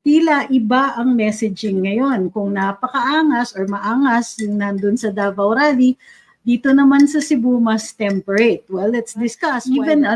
tila iba ang messaging ngayon. Kung napakaangas or maangas yung nandun sa Davao Rally, dito naman sa Cebu mas temperate. Well, let's discuss. Even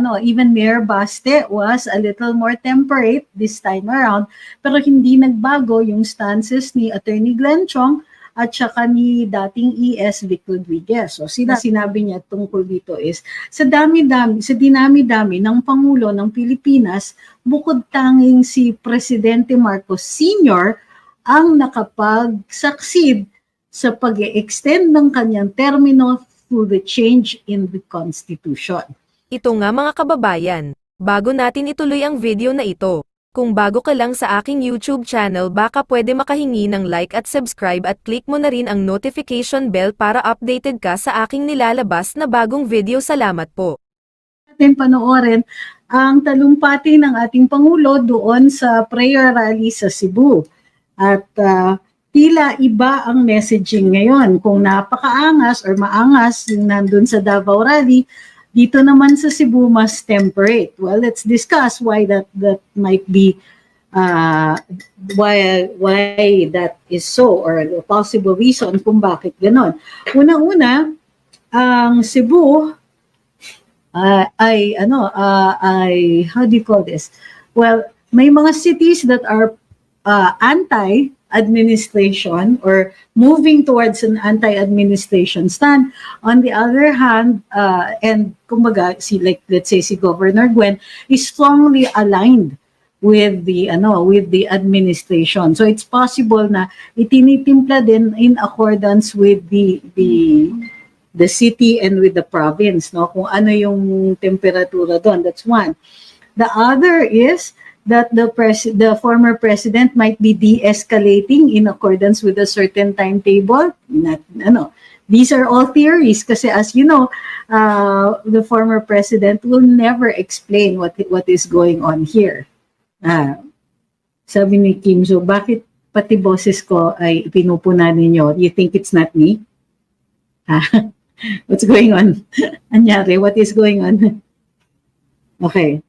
Mayor Baste was a little more temperate this time around, pero hindi nagbago yung stances ni Attorney Glenn Chong at saka ni dating ES Vic Rodriguez. So sinabi niya tungkol dito is sa dinami-dami ng Pangulo ng Pilipinas, bukod tanging si Presidente Marcos Sr. ang nakapag-succeed sa pag-e-extend ng kanyang termino through the change in the Constitution. Ito nga mga kababayan, bago natin ituloy ang video na ito, kung bago ka lang sa aking YouTube channel baka pwede makahingi ng like at subscribe at click mo na rin ang notification bell para updated ka sa aking nilalabas na bagong video. Salamat po. Natin panoorin ang talumpati ng ating Pangulo doon sa prayer rally sa Cebu. At tila iba ang messaging ngayon. Kung napakaangas or maangas yung nandun sa Davao Rally, dito naman sa Cebu mas temperate. Well, let's discuss why that might be, why that is so, or the possible reason kung bakit ganon. Una-una, ang Cebu how do you call this? Well, may mga cities that are anti-administration or moving towards an anti-administration stand. On the other hand, and kumbaga, let's say si Governor Gwen is strongly aligned with the administration. So it's possible na itinitimpla din in accordance with the city and with the province, no? Kung ano yung temperatura doon. That's one. The other is that the former president might be de-escalating in accordance with a certain timetable. These are all theories kasi as you know, the former president will never explain what is going on here. Sabi ni Kim, so bakit pati boses ko ay pinupuna ninyo? You think it's not me? What's going on? Anyari, what is going on? Okay.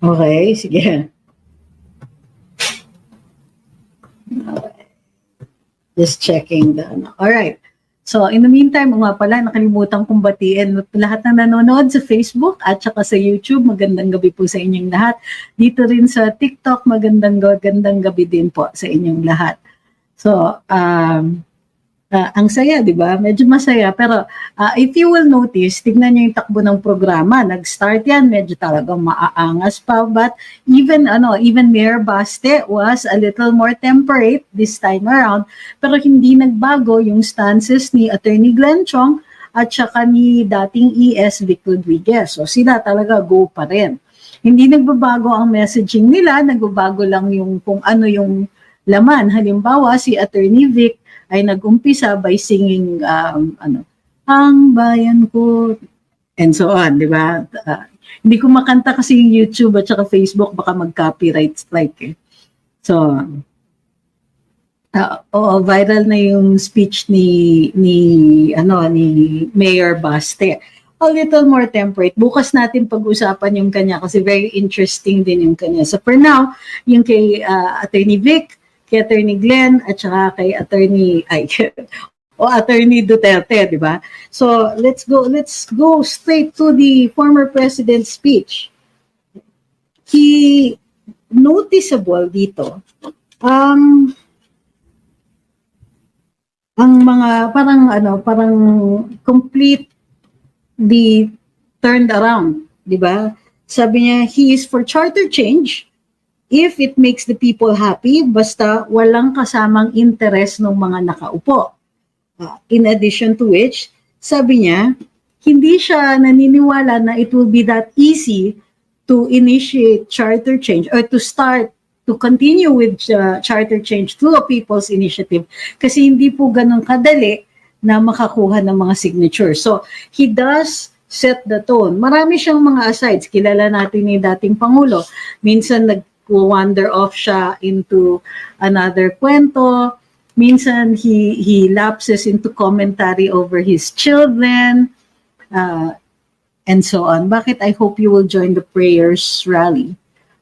Okay, sige. Just checking the all right. So, in the meantime, nga pala, nakalimutan kong batiin lahat ng nanonood sa Facebook at saka sa YouTube. Magandang gabi po sa inyong lahat. Dito rin sa TikTok, magandang gabi din po sa inyong lahat. So, ang saya, di ba? Medyo masaya. Pero if you will notice, tignan niyo yung takbo ng programa. Nag-start yan, medyo talagang maaangas pa. But even Mayor Baste was a little more temperate this time around. Pero hindi nagbago yung stances ni Attorney Glenn Chong at saka ni dating ES Vic Rodriguez. So sila talaga go pa rin. Hindi nagbabago ang messaging nila, nagbabago lang yung kung ano yung laman. Halimbawa, si Attorney Vic ay nag-umpisa by singing ang bayan ko and so on, di ba? Hindi ko makanta kasi yung YouTube at saka Facebook baka mag-copyright strike eh. So viral na yung speech ni Mayor Baste. A little more temperate. Bukas natin pag-usapan yung kanya kasi very interesting din yung kanya. So for now, yung kay Attorney Vic, kay Attorney Glenn at saka kay Attorney Duterte, di ba? So let's go straight to the former president's speech. He noticeable dito ang mga parang complete the turned around, di ba? Sabi niya, he is for charter change if it makes the people happy, basta walang kasamang interest ng mga nakaupo. In addition to which, sabi niya, hindi siya naniniwala na it will be that easy to initiate charter change or to continue with charter change through a people's initiative kasi hindi po ganun kadali na makakuha ng mga signatures. So, he does set the tone. Marami siyang mga asides. Kilala natin ni dating Pangulo. Minsan wander off siya into another kwento. Minsan he lapses into commentary over his children. and so on. Bakit I hope you will join the prayers rally?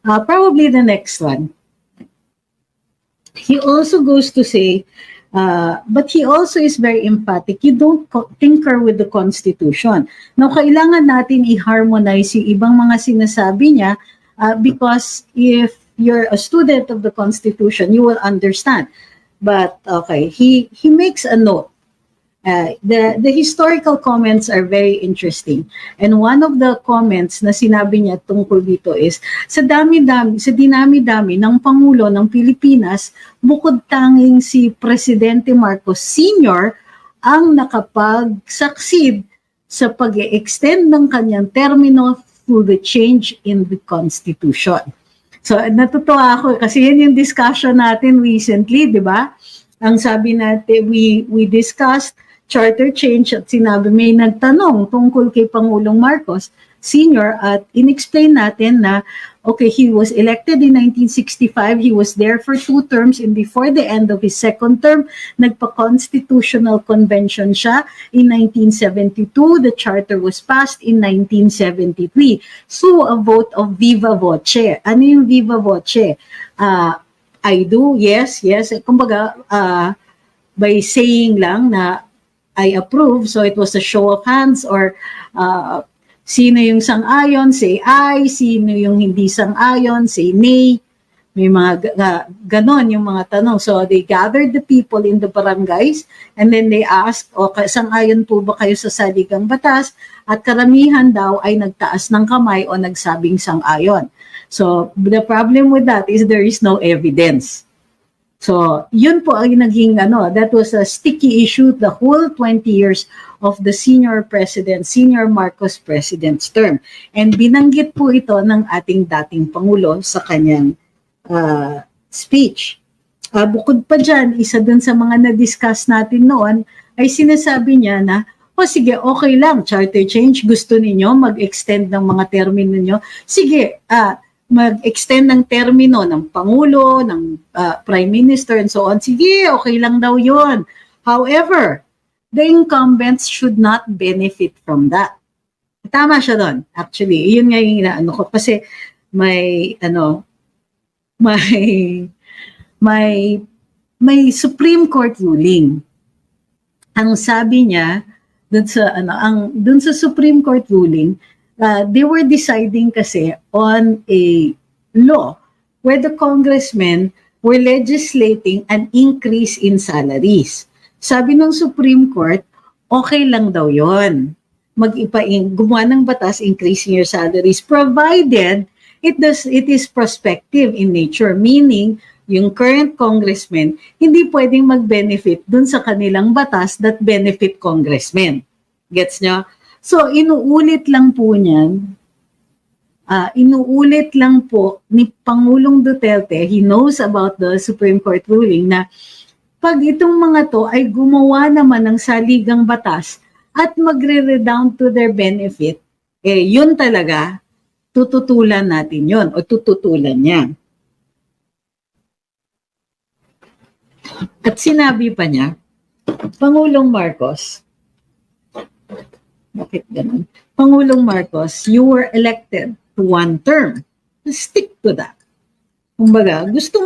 Probably the next one. He also goes to say, but he also is very emphatic. You don't tinker with the Constitution. Now, kailangan natin i-harmonize yung ibang mga sinasabi niya because if you're a student of the Constitution, you will understand. But, okay, he makes a note. The historical comments are very interesting. And one of the comments na sinabi niya tungkol dito is, sa dinami-dami ng Pangulo ng Pilipinas, bukod tanging si Presidente Marcos Sr. ang nakapag-succeed sa pag-extend ng kanyang termino through the change in the Constitution. So, natutuwa ako kasi yun yung discussion natin recently, di ba? Ang sabi natin, we discussed charter change at sinabi, may nagtanong tungkol kay Pangulong Marcos Sr. at inexplain natin na, okay, he was elected in 1965, he was there for 2 terms and before the end of his 2nd term, nagpa-constitutional convention siya in 1972, the charter was passed in 1973. So, a vote of viva voce. Ano yung viva voce? I do, yes. Kumbaga, by saying lang na I approve, so it was a show of hands or sino yung sang-ayon, say aye, sino yung hindi sang-ayon, say nay. May mga ganon yung mga tanong. So they gathered the people in the barangays and then they asked, okay, sang-ayon po ba kayo sa saligang batas? At karamihan daw ay nagtaas ng kamay o nagsabing sang-ayon. So the problem with that is there is no evidence. So, yun po ang naging that was a sticky issue the whole 20 years of the senior Marcos president's term. And binanggit po ito ng ating dating Pangulo sa kanyang speech. Bukod pa dyan, isa dun sa mga na-discuss natin noon, ay sinasabi niya na, sige, okay lang, charter change, gusto ninyo mag-extend ng mga termino ninyo. Sige, mag-extend ng termino ng Pangulo, ng Prime Minister, and so on. Sige, okay lang daw yun. However, the incumbents should not benefit from that. Tama siya doon. Actually, yun nga yung inaano ko. Kasi may Supreme Court ruling. Ang sabi niya, dun sa Supreme Court ruling, they were deciding kasi on a law where the congressmen were legislating an increase in salaries. Sabi ng Supreme Court, okay lang daw yon. Gumawa ng batas increasing your salaries provided it is prospective in nature, meaning yung current congressmen hindi pwedeng mag-benefit dun sa kanilang batas that benefit congressmen. Gets nyo? So, inuulit lang po niyan, inuulit lang po ni Pangulong Duterte, he knows about the Supreme Court ruling na pag itong mga to ay gumawa naman ng saligang batas at magre-redound to their benefit, yun talaga, tututulan natin yun o tututulan niya. At sinabi pa niya, Pangulong Marcos, bakit ganun? Pangulong Marcos, you were elected to 1 term. Stick to that. Kumbaga, gusto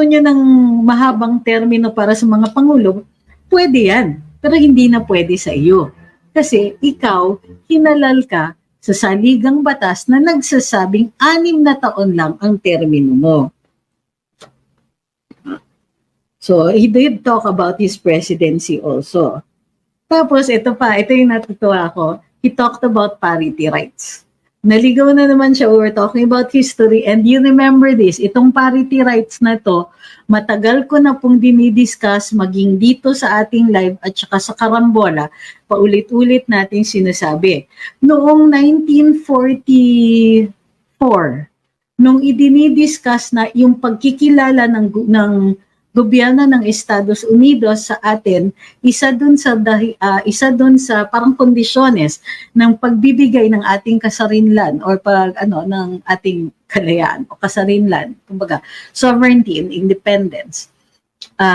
niyo ng mahabang termino para sa mga pangulo, pwede yan. Pero hindi na pwede sa iyo. Kasi ikaw, hinalal ka sa saligang batas na nagsasabing 6 na taon lang ang termino mo. So, he did talk about his presidency also. Tapos, ito yung natutuwa ko. He talked about parity rights. Naligaw na naman siya. We were talking about history and you remember this. Itong parity rights na to, matagal ko na pong dinidiscuss maging dito sa ating live at saka sa Karambola. Paulit-ulit natin sinasabi. Noong 1944, nung idinidiscuss na yung pagkikilala ng gobyerno ng Estados Unidos sa atin, isa dun sa parang kondisyones ng pagbibigay ng ating kasarinlan or ng ating kalayaan o kasarinlan, kumbaga sovereignty and independence.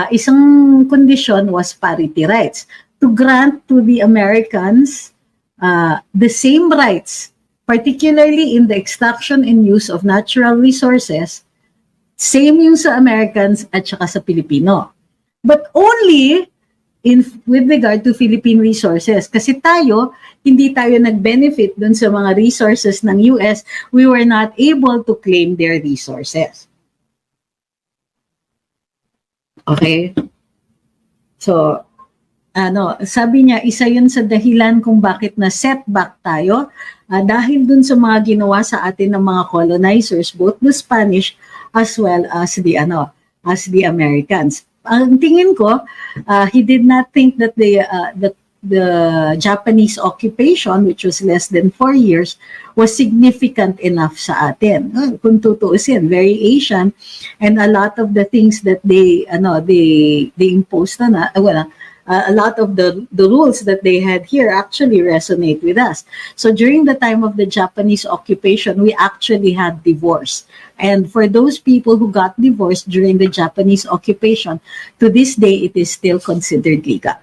Isang kondisyon was parity rights, to grant to the Americans the same rights, particularly in the extraction and use of natural resources, same yung sa Americans at saka sa Pilipino. But only with regard to Philippine resources. Kasi hindi tayo nag-benefit dun sa mga resources ng US, we were not able to claim their resources. Okay? So, sabi niya, isa yun sa dahilan kung bakit na setback tayo dahil dun sa mga ginawa sa atin ng mga colonizers, both the Spanish as well as the Americans. Ang tingin ko, he did not think that the Japanese occupation, which was less than 4 years, was significant enough sa atin. Kung tutuusin, very Asian, and a lot of the things that they imposed a lot of the rules that they had here actually resonate with us. So during the time of the Japanese occupation, we actually had divorce. And for those people who got divorced during the Japanese occupation, to this day, it is still considered legal.